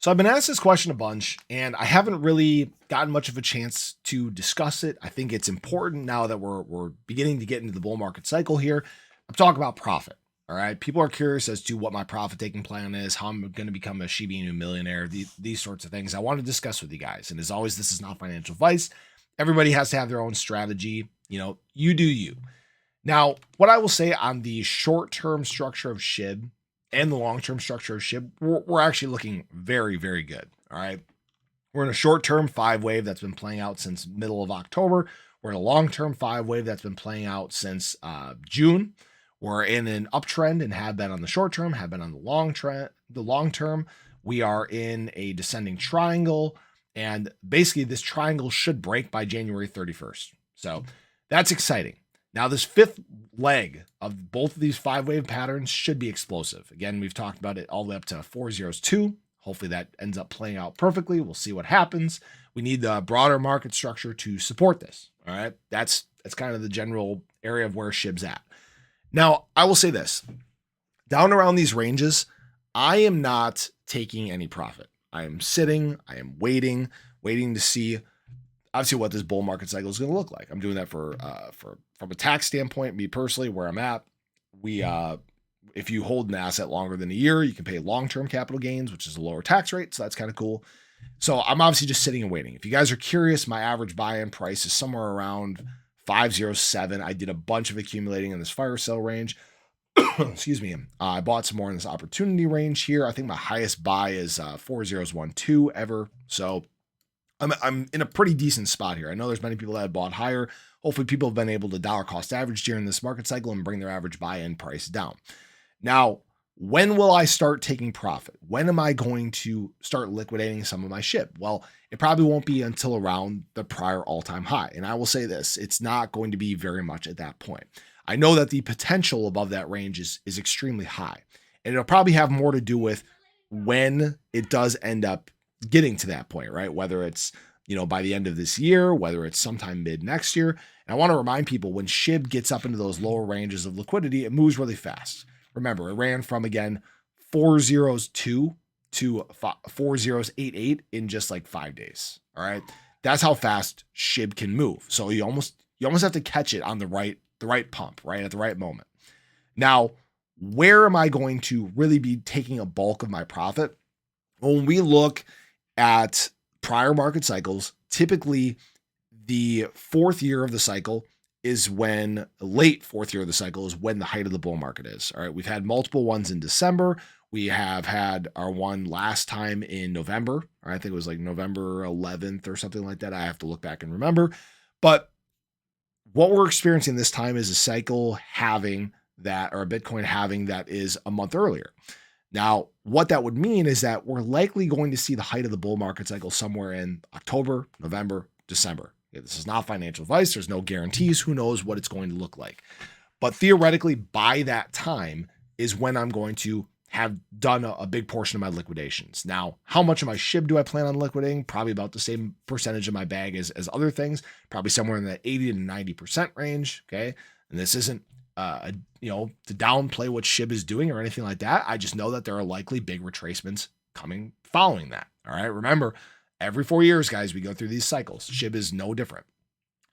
So I've been asked this question a bunch, and I haven't really gotten much of a chance to discuss it. I think it's important now that we're beginning to get into the bull market cycle here. I'm talking about profit. All right. People are curious as to what my profit taking plan is, how I'm going to become a Shiba Inu millionaire, these sorts of things I want to discuss with you guys. And as always, this is not financial advice. Everybody has to have their own strategy. You do you. Now, what I will say on the short-term structure of SHIB and the long-term structure of SHIB, we're actually looking very, very good. All right. We're in a short-term 5-wave that's been playing out since middle of October. We're in a long-term 5-wave that's been playing out since June. We're in an uptrend and have been on the short term, have been on the long term. We are in a descending triangle, and basically this triangle should break by January 31st. So that's exciting. Now, this fifth leg of both of these 5-wave patterns should be explosive. Again, we've talked about it all the way up to 402. Hopefully that ends up playing out perfectly. We'll see what happens. We need the broader market structure to support this. All right. That's kind of the general area of where SHIB's at. Now, I will say this. Down around these ranges, I am not taking any profit. I am sitting. I am waiting to see obviously what this bull market cycle is going to look like. I'm doing that for from a tax standpoint, me personally, where I'm at. If you hold an asset longer than a year, you can pay long-term capital gains, which is a lower tax rate. So that's kind of cool. So I'm obviously just sitting and waiting. If you guys are curious, my average buy-in price is somewhere around 507. I did a bunch of accumulating in this fire sale range. Excuse me. I bought some more in this opportunity range here. I think my highest buy is 4012 ever. So I'm in a pretty decent spot here. I know there's many people that have bought higher. Hopefully people have been able to dollar cost average during this market cycle and bring their average buy-in price down. Now, when will I start taking profit? When am I going to start liquidating some of my SHIB? Well, it probably won't be until around the prior all-time high. And I will say this, it's not going to be very much at that point. I know that the potential above that range is extremely high. And it'll probably have more to do with when it does end up getting to that point, right? Whether it's, by the end of this year, whether it's sometime mid next year. And I want to remind people, when SHIB gets up into those lower ranges of liquidity, it moves really fast. Remember, it ran from, again, 402 to 4088 in just like 5 days. All right. That's how fast SHIB can move. So you almost have to catch it on the right pump, right? At the right moment. Now, where am I going to really be taking a bulk of my profit? When we look at prior market cycles, typically the fourth year of the cycle is when late fourth year of the cycle is when the height of the bull market is. All right. We've had multiple ones in December. We have had our one last time in November. Or I think it was like November 11th or something like that. I have to look back and remember. But what we're experiencing this time is a cycle having that, or a Bitcoin having that is a month earlier. Now, what that would mean is that we're likely going to see the height of the bull market cycle somewhere in October, November, December. This is not financial advice. There's no guarantees. Who knows what it's going to look like? But theoretically, by that time is when I'm going to have done a big portion of my liquidations. Now, how much of my SHIB do I plan on liquidating? Probably about the same percentage of my bag as other things, probably somewhere in the 80 to 90% range. Okay. And this isn't, to downplay what SHIB is doing or anything like that. I just know that there are likely big retracements coming following that. All right. Remember, every 4 years, guys, we go through these cycles. SHIB is no different.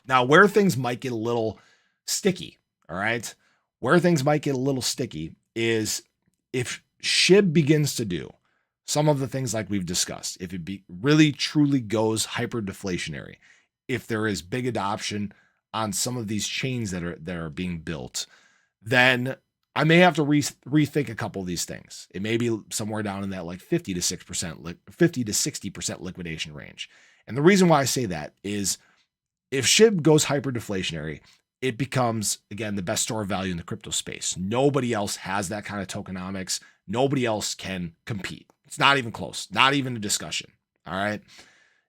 Now, where things might get a little sticky, all right, where things might get a little sticky is if SHIB begins to do some of the things like we've discussed, if it really truly goes hyper deflationary, if there is big adoption on some of these chains that are being built, then I may have to rethink a couple of these things. It may be somewhere down in that like 50 to 60% liquidation range. And the reason why I say that is if SHIB goes hyper deflationary, it becomes, again, the best store of value in the crypto space. Nobody else has that kind of tokenomics. Nobody else can compete. It's not even close, not even a discussion. All right.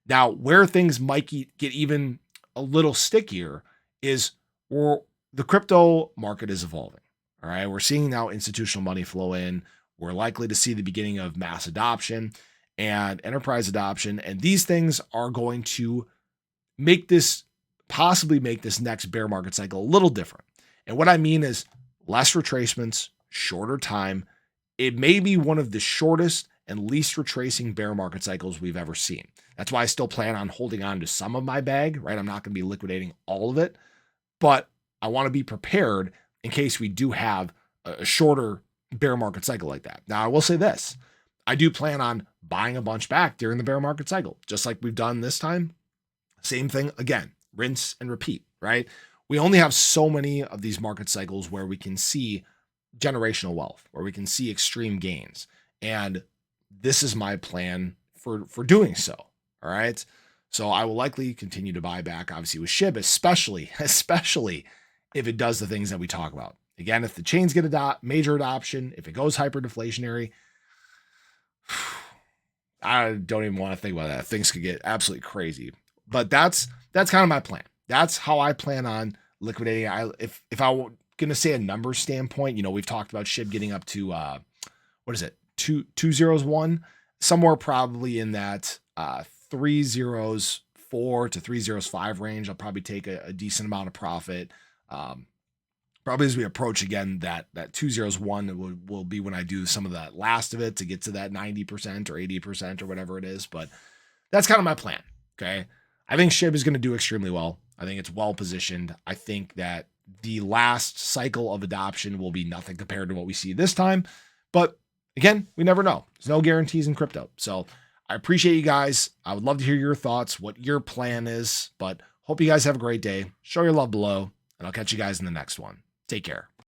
Now, where things might get even a little stickier is where the crypto market is evolving. All right. We're seeing now institutional money flow in. We're likely to see the beginning of mass adoption and enterprise adoption. And these things are going to possibly make this next bear market cycle a little different. And what I mean is less retracements, shorter time. It may be one of the shortest and least retracing bear market cycles we've ever seen. That's why I still plan on holding on to some of my bag, right? I'm not going to be liquidating all of it, but I want to be prepared in case we do have a shorter bear market cycle like that. Now, I will say this. I do plan on buying a bunch back during the bear market cycle, just like we've done this time. Same thing again, rinse and repeat, right? We only have so many of these market cycles where we can see generational wealth, where we can see extreme gains. And this is my plan for doing so. All right. So I will likely continue to buy back, obviously, with SHIB, especially if it does the things that we talk about. Again, if the chains get major adoption, if it goes hyper deflationary, I don't even want to think about that. Things could get absolutely crazy. But that's kind of my plan. That's how I plan on liquidating. If I were going to say a number standpoint, we've talked about SHIB getting up to what is it? 201, somewhere probably in that 304 to 305 range. I'll probably take a decent amount of profit. Probably as we approach again that 201 will be when I do some of that last of it to get to that 90% or 80% or whatever it is. But that's kind of my plan. Okay. I think SHIB is going to do extremely well. I think it's well positioned. I think that the last cycle of adoption will be nothing compared to what we see this time. But again, we never know. There's no guarantees in crypto. So I appreciate you guys. I would love to hear your thoughts, what your plan is, but hope you guys have a great day. Show your love below, and I'll catch you guys in the next one. Take care.